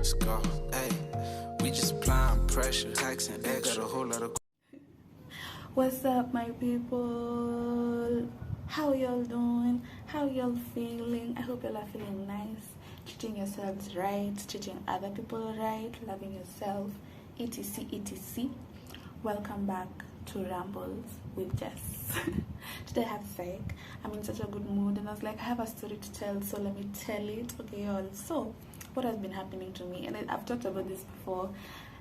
let's go. Hey, we just applying pressure, taxing extra, got a whole lot of. What's up, my people? How y'all doing? How y'all feeling? I hope y'all are feeling nice, treating yourselves right, treating other people right, loving yourself, etc, etc. Welcome back to Rambles with Jess. Today I have to say, I'm in such a good mood, and I was like, I have a story to tell, so let me tell it. Okay, y'all. So, what has been happening to me, and I've talked about this before.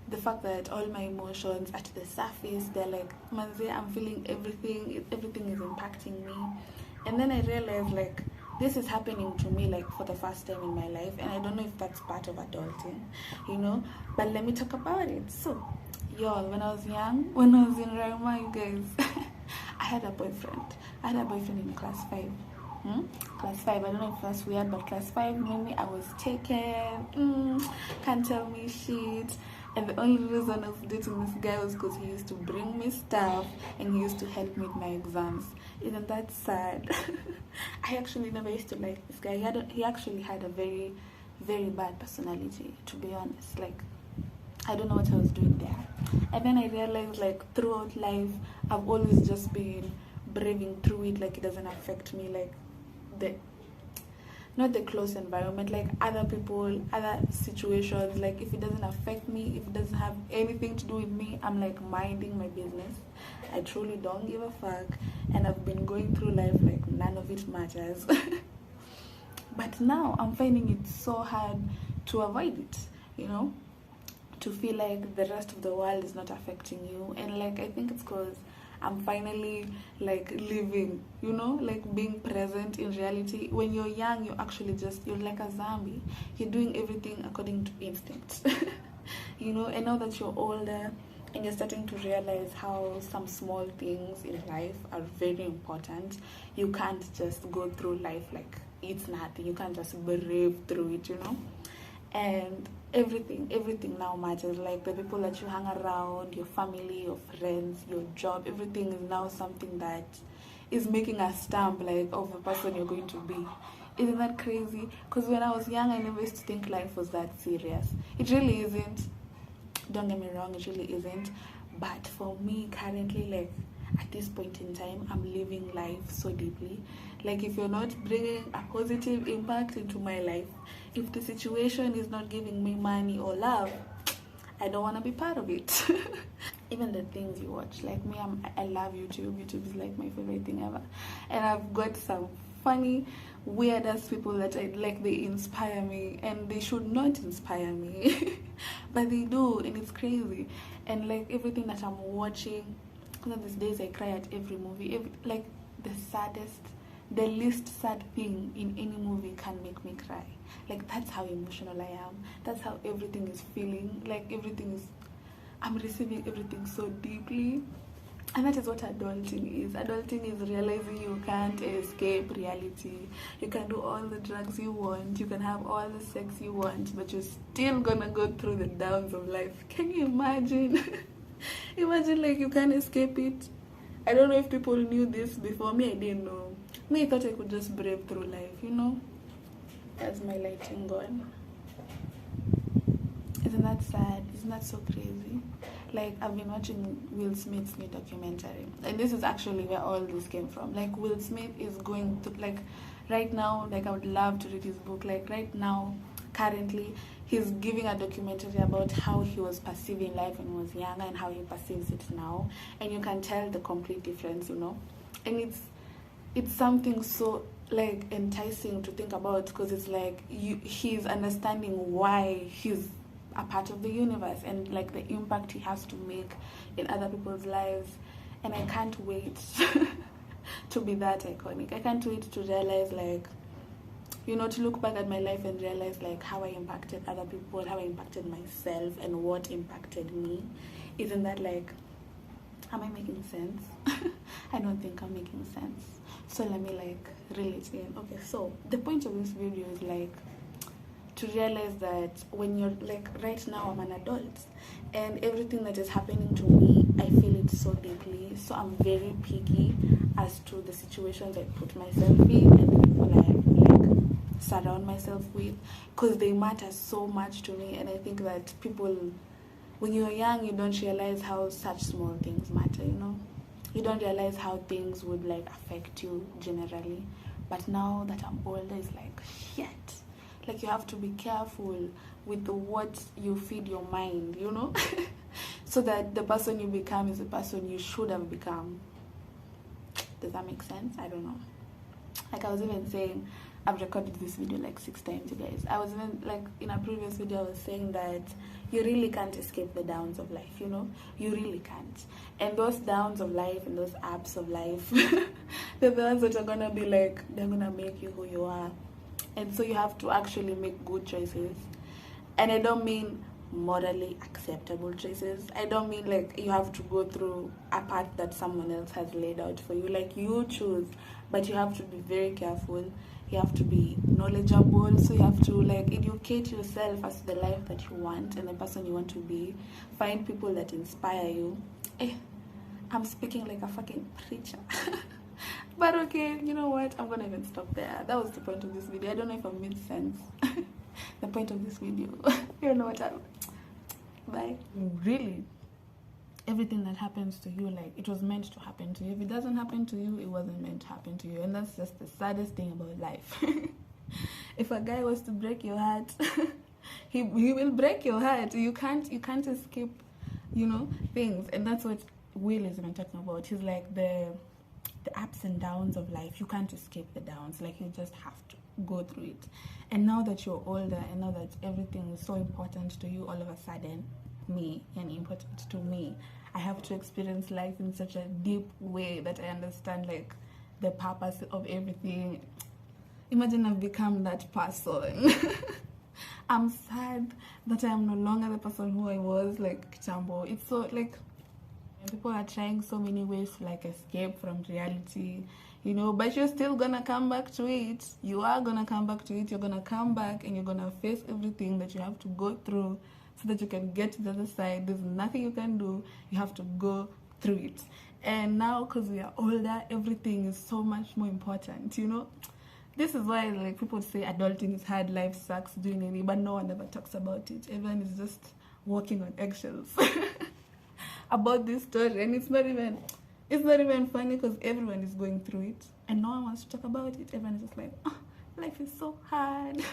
The fact that all my emotions at the surface, they're like, manze, I'm feeling everything is impacting me. And then I realized, like, this is happening to me, like, for the first time in my life, and I don't know if that's part of adulting, you know, but let me talk about it. So, y'all, when I was young, when I was in Rama, you guys, I had a boyfriend in class 5. Class 5, I don't know if that's weird, but class 5, maybe I was taken, can't tell me shit. And the only reason I was dating this guy was because he used to bring me stuff and he used to help me with my exams. Isn't that sad? I actually never used to like this guy. He actually had a very, very bad personality, to be honest. Like, I don't know what I was doing there. And then I realized, like, throughout life, I've always just been braving through it, like it doesn't affect me, like not the close environment, like other people, other situations, like if it doesn't affect me, if it doesn't have anything to do with me, I'm like minding my business. I truly don't give a fuck, and I've been going through life like none of it matters. But now I'm finding it so hard to avoid it, you know, to feel like the rest of the world is not affecting you. And like, I think it's because I'm finally like living, you know, like being present in reality. When you're young, you're actually you're like a zombie. You're doing everything according to instinct, you know. And now that you're older and you're starting to realize how some small things in life are very important, you can't just go through life like it's nothing. You can't just brave through it, you know. And everything now matters. Like the people that you hang around, your family, your friends, your job, everything is now something that is making a stamp like of the person you're going to be. Isn't that crazy? Because when I was young, I never used to think life was that serious. It really isn't. Don't get me wrong, it really isn't. But for me currently, like at this point in time, I'm living life so deeply. Like, if you're not bringing a positive impact into my life, if the situation is not giving me money or love, I don't want to be part of it. Even the things you watch, like me, I love YouTube. YouTube is like my favorite thing ever. And I've got some funny, weird-ass people that I like. They inspire me, and they should not inspire me. But they do, and it's crazy. And like everything that I'm watching, these days I cry at every movie. Like the least sad thing in any movie can make me cry. Like, that's how emotional I am. That's how everything is feeling. Like, I'm receiving everything so deeply. And that is what adulting is. Adulting is realizing you can't escape reality. You can do all the drugs you want. You can have all the sex you want. But you're still gonna go through the downs of life. Can you imagine? Imagine, like, you can't escape it. I don't know if people knew this before me. I didn't know. Me, I thought I could just brave through life, you know. That's my lighting gone. Isn't that sad? Isn't that so crazy? Like, I've been watching Will Smith's new documentary, and this is actually where all this came from. Like, Will Smith is going to, like, right now, like, I would love to read his book. Like, right now, currently, he's giving a documentary about how he was perceiving life when he was younger and how he perceives it now, and you can tell the complete difference, you know. And it's something so like enticing to think about, because it's like he's understanding why he's a part of the universe and like the impact he has to make in other people's lives. And I can't wait to be that iconic. I can't wait to realize, like, you know, to look back at my life and realize like how I impacted other people, how I impacted myself, and what impacted me. Isn't that like, am I making sense? I don't think I'm making sense. So let me like reel it in. Okay, so the point of this video is like to realize that when you're like, right now I'm an adult, and everything that is happening to me, I feel it so deeply. So I'm very picky as to the situations I put myself in and the people I like surround myself with, because they matter so much to me. And I think that people, when you're young, you don't realize how such small things matter, you know. You don't realize how things would like affect you generally. But now that I'm older, it's like shit. Like you have to be careful with what you feed your mind, you know, so that the person you become is the person you should have become. Does that make sense? I don't know. Like I was even saying, I've recorded this video like 6 times, you guys. I was even like in a previous video, I was saying that you really can't escape the downs of life, you know. You really can't. And those downs of life and those ups of life, they're the ones that are gonna be like, they're gonna make you who you are. And so you have to actually make good choices. And I don't mean morally acceptable choices. I don't mean like you have to go through a path that someone else has laid out for you. Like you choose, but you have to be very careful. You have to be knowledgeable. So you have to like educate yourself as to the life that you want and the person you want to be. Find people that inspire you. I'm speaking like a fucking preacher. But okay, you know what? I'm gonna even stop there. That was the point of this video. I don't know if it made sense. The point of this video. You know what? Bye. Really, everything that happens to you, like it was meant to happen to you. If it doesn't happen to you, it wasn't meant to happen to you. And that's just the saddest thing about life. If a guy was to break your heart, he will break your heart. You can't escape, you know, things. And that's what Will is even talking about. He's like the ups and downs of life. You can't escape the downs. Like you just have to go through it. And now that you're older and now that everything is so important to you, all of a sudden, important to me, I have to experience life in such a deep way that I understand like the purpose of everything. Imagine I've become that person. I'm sad that I am no longer the person who I was like Chambo. It's so like people are trying so many ways to like escape from reality, you know, but you're still gonna come back to it. You are gonna come back to it. You're gonna come back and you're gonna face everything that you have to go through so that you can get to the other side. There's nothing you can do. You have to go through it. And now because we are older, everything is so much more important, you know. This is why like people say adulting is hard, life sucks, doing anything, but no one ever talks about it. Everyone is just walking on eggshells about this story, and it's not even funny because everyone is going through it and no one wants to talk about it. Everyone is just like, oh, life is so hard.